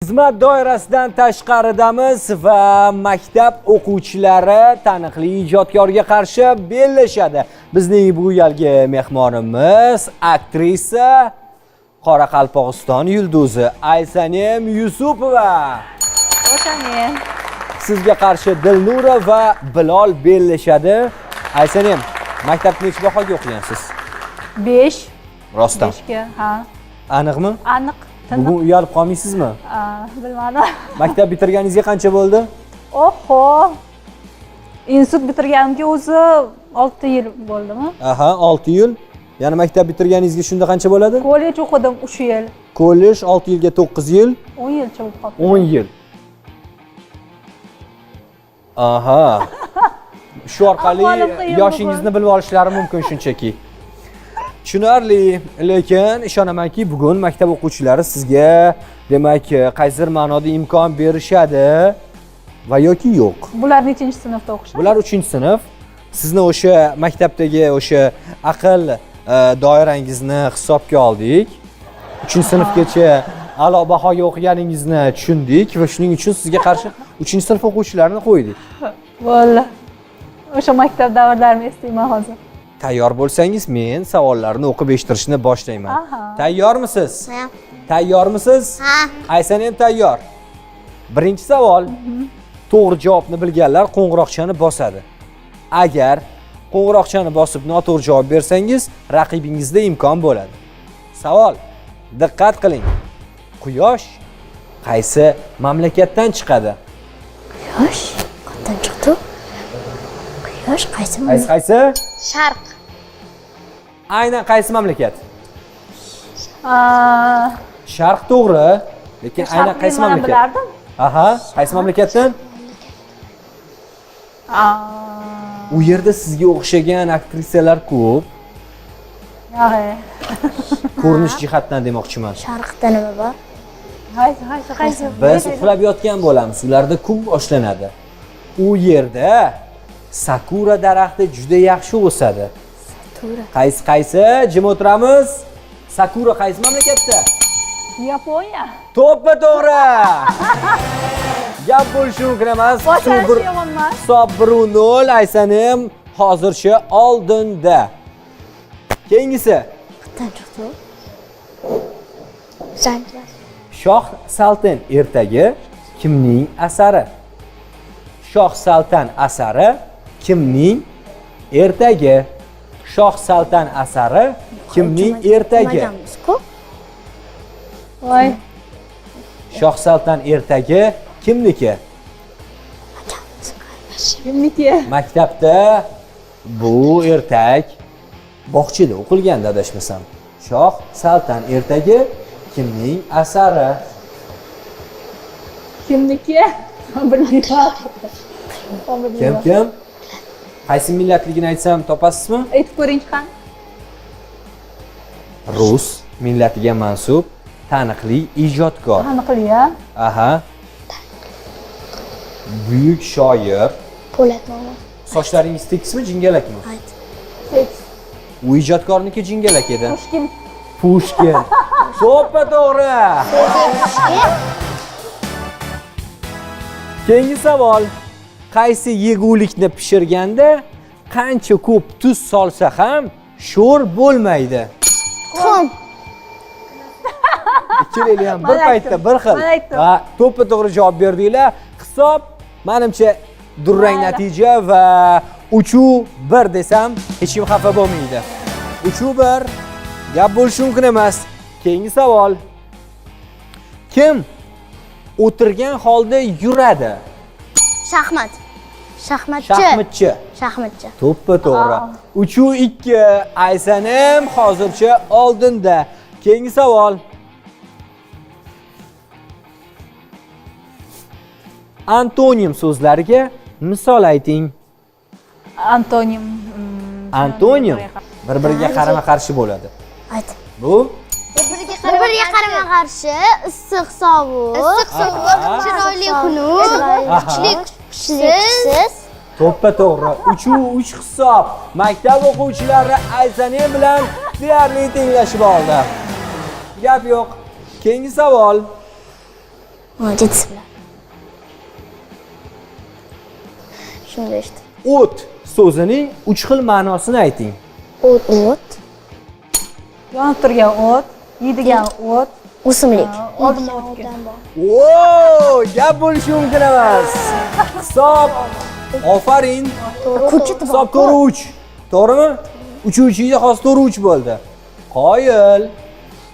Xizmat doirasidan tashqaridamiz va maktab o'quvchilari taniqli ijodkorga qarshi bellashadi. Bizning bu galgi mehmonimiz aktrisa Qoraqalpog'iston yulduzi Aysanem Yusupova. O'shamen. Sizga qarshi Dilnura va Bilol bellashadi. Aysanem, maktabda necha bahoga o'qigansiz? 5. Rostdan. 5 ga, ha. Aniqmi? Aniq. Bugun uyalib qolmaysizmi? Bilmadim. Maktab bitirganingizga qancha bo'ldi? Oho. Institut bitirganimga o'zi 6 yil bo'ldimi? Aha, 6 yil. Yana maktab bitirganingizga shunda qancha bo'ladi? Kollej o'qidim 3 yil. Kollej 6 yilga 9 yil. 10 yilcha bo'lib qoldi. 10 yil. Aha. Shu orqali yoshingizni bilib olishlari mumkin shunchaki. Tushunarli, lekin ishonamanki, bugun maktab o'quvchilari sizga demak, qaysidir ma'noda imkon berishadi va yoki yo'q. Bular nechinchi sinfda o'qishadi? Bular 3-sinf. Sizni o'sha maktabdagi o'sha aql doirangizni hisobga oldik. 3-sinfgacha a'lo bahoga o'qiganingizni tushundik va shuning uchun sizga qarshi 3-sinf o'quvchilarini qo'ydik. Bo'ldi. O'sha maktab davrlarimni eslayman hozir. Tayyor bo'lsangiz, men savollarni o'qib eshittirishni boshlayman. Tayyormisiz? Ha. Tayyormisiz? Ha. Aysan ham tayyor. Birinchi savol. To'g'ri javobni bilganlar qo'ng'iroqchani bosadi. Agar qo'ng'iroqchani bosib noto'g'ri javob bersangiz, raqibingizda imkon bo'ladi. Savol. Diqqat qiling. Quyosh qaysi mamlakatdan chiqadi? Quyosh qayerdan chiqdi? Quyosh qaysi? Qaysi? Sharq. Aynan qaysi mamlakat? Aa, Sharq to'g'ri, lekin aynan qaysi mamlakat? Bilardim. Aha, qaysi mamlakatdan? U yerda sizga o'xshagan aktrisalar ko'p. Yo'q. Ko'rinish jihatdan demoqchiman. Sharqda nima bor? Qaysi? Biz uxlab yotgan bo'lamiz. Ularda kun boshlanadi. U yerda sakura daraxti juda yaxshi o'sadi. Qaysi? Jim o'tiramiz. Sakura qaysi mamlakatda? Yaponiya. To'ppa to'g'ri. Gap bo'lishi mumkin emas. Boshlash yomon emas. Hisob 1-0. Aysanim hozircha oldinda. Keyingisi. Qayerdan chiqdi? Zanjir. Shoh Saltan ertagi kimning asari? Shoh Saltan asari kimning ertagi? Shoh Saltan asari kimning ertagi? Voy. Shoh Saltan ertagi kimniki? Kimniki? Maktabda bu ertak bog'chada o'qilgan adashmasam. Shoh Saltan ertagi kimning asari? Kimniki? Bilmayman. Kim? Qaysi millatligini aytsam topasizmi? Aytib ko'ring qan. Rus millatiga mansub taniqli ijodkor. Aniqli-a? Aha. Buyuk shoir. Po'lat momo. Sochlaringiz tekismi, jingalakmi? Ayt. U ijodkorniki jingalak edi. Pushkin. To'ppa to'g'ri. Keyingi savol. Qaysi yegulikni pishirganda qancha ko'p tuz solsa ham sho'r bo'lmaydi? Tuxum. Ikkilanglar ham bir paytda bir xil. Va to'ppa to'g'ri javob berdinglar. Hisob menimcha durang natija va 3-1 desam hech kim xafa bo'lmaydi. 3-1 gap bo'lishi mumkin emas. Keyingi savol. Kim o'tirgan holda yuradi? Shaxmat. Shaxmatchi. Shaxmatchi. To'ppa to'g'ri. 3-2 Aysanem hozircha oldinda. Keyingi savol. Antonim so'zlariga misol ayting. Antonim. Antonim bir-biriga qarama-qarshi bo'ladi. Ayt. Bu Bir-biriga qarama-qarshi, issiq sovuq, chiroyli xunuk, kuchli kuchsiz. to'ppa to'g'ri. 3-3 hisob. Maktab o'quvchilari Aysanem bilan deyarli tenglashib oldi. Gap yo'q. Keyingi savol. Jetsizlar. Shunda işte. O't so'zining 3 xil ma'nosini ayting. O't. Yonib turgan o't, yeydigan o't, O'simlik. oldin o'tgan. Oo, gap bo'lishi mumkin emas. Hisob. Ofarin. Ko'chit Hisob 4-3. To'g'rimi? 3 ida hozir 4-3 bo'ldi. Qoyil.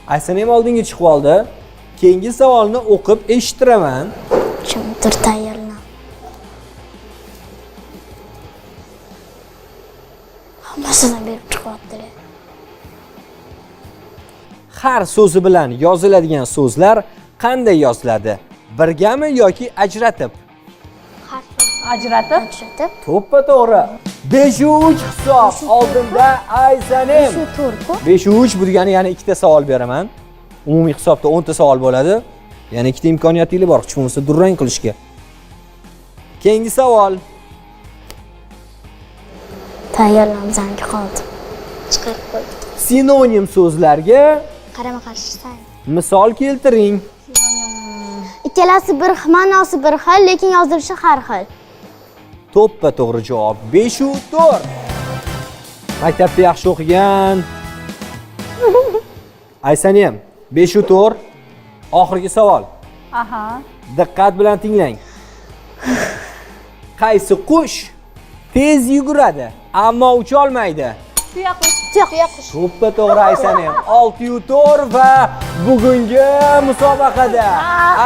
Aysan ham oldinga chiqib oldi. Keyingi savolni o'qib eshittiraman. Kimdir tayyorlan. Hammasini berib chiqyapti. Har so'zi bilan yoziladigan so'zlar qanday yoziladi? Birgami yoki ajratib? Ajratib, To'ppa to'g'ri. 5-3 hisob oldinda Aysanim. 5-3 bu degani yana ikkita savol beraman. Umumiy hisobda 10 ta savol bo'ladi. Yana ikkita imkoniyatingiz bor, hech bo'lmasa durang qilishga. Keyingi savol. Tayyorlanib zangi qoldi. Chiqarib qo'ydim. Sinonim so'zlarga Qarama-qarshi sayt. misol keltiring. Ikkalasi bir ma'nosi bir xil, lekin yozilishi har xil. To'ppa to'g'ri javob 5-4. Maktabda yaxshi o'qigan. Aysanim 5-4. Oxirgi savol. aha, Diqqat bilan tinglang. Qaysi qush tez yuguradi, ammo ucha olmaydi? tuyaqush. Tuyaqush. To'ppa to'g'ri Aysanim. 6-4 va bugungi musobaqada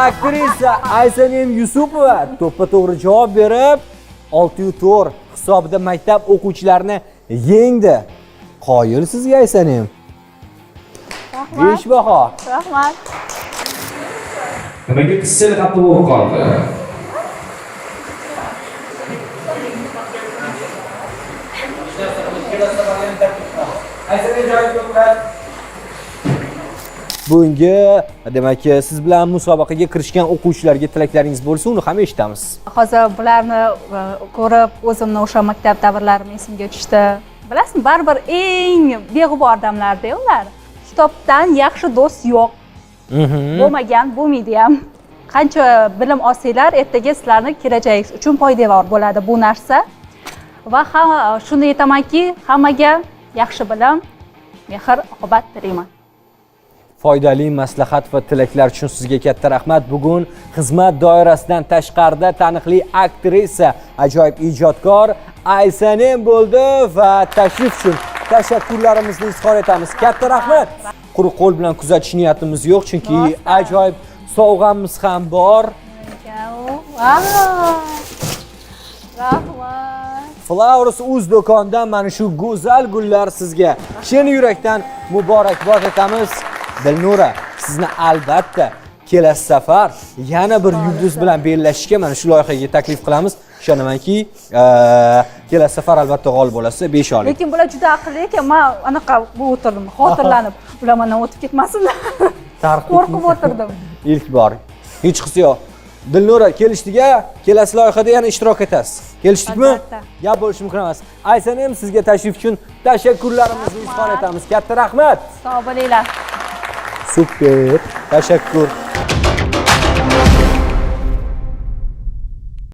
aktrisa Aysanim Yusupova to'ppa to'g'ri javob berib 6-4 hisobida maktab o'quvchilarini yengdi. Qoyil sizga Aysanim. Rahmat. 5 baho. Rahmat. Nimaga qizchali xafa bo'lib qoldi? Bugungi demak siz bilan musobaqaga kirishgan o'quvchilarga tilaklaringiz bo'lsa, uni ham eshitamiz. Hozir bularni ko'rib, o'zimni o'sha maktab davrlarim esimga tushdi. Bilasizmi, baribir eng beg'ubor odamlarda ular. Kitobdan yaxshi do'st yo'q. Bo'lmagan, bo'lmaydi ham. Qancha bilim olsanglar, ertaga sizlarning kelajagingiz uchun foydavor bo'ladi bu narsa. Va shuni aytamanki, hammaga yaxshi bilim, mehr, oqibat tilayman. Foydali maslahat va tilaklar uchun sizga katta rahmat. Bugun xizmat doirasidan tashqarida taniqli aktrisa, ajoyib ijodkor Aysanim bo'ldi va tashrif uchun tashakkurlarimizni izhor etamiz. Katta rahmat. Quruq qo'l bilan kuzatish niyatimiz yo'q, chunki ajoyib sovg'amiz ham bor. Rahmat. Flowers Uz do'kondan mana shu go'zal gullar sizga chin yurakdan muborakbod etamiz. Dilnura, sizni albatta kelasi safar yana bir yulduz bilan bellashishga mana shu loyihaga taklif qilamiz. Ishonamanki, kelasi safar albatta g'olib bo'lasiz, 5 oling. Lekin bular juda aqlli ekan. Men anaqa bu o'tirdim, xotirlanib, ular mendan o'tib ketmasinlar. Qo'rqib o'tirdim. İlk bor. Hech qisi yo'q. Dilnura, kelishdik-a? Kelasi loyihada yana ishtirok etasiz. Kelishdikmi? Albatta. Gap bo'lishi mumkin emas. Aysanim, sizga tashrif uchun tashakkurlarimizni izhor etamiz. Katta rahmat. Sog' bo'linglar. Super. Tashakkur.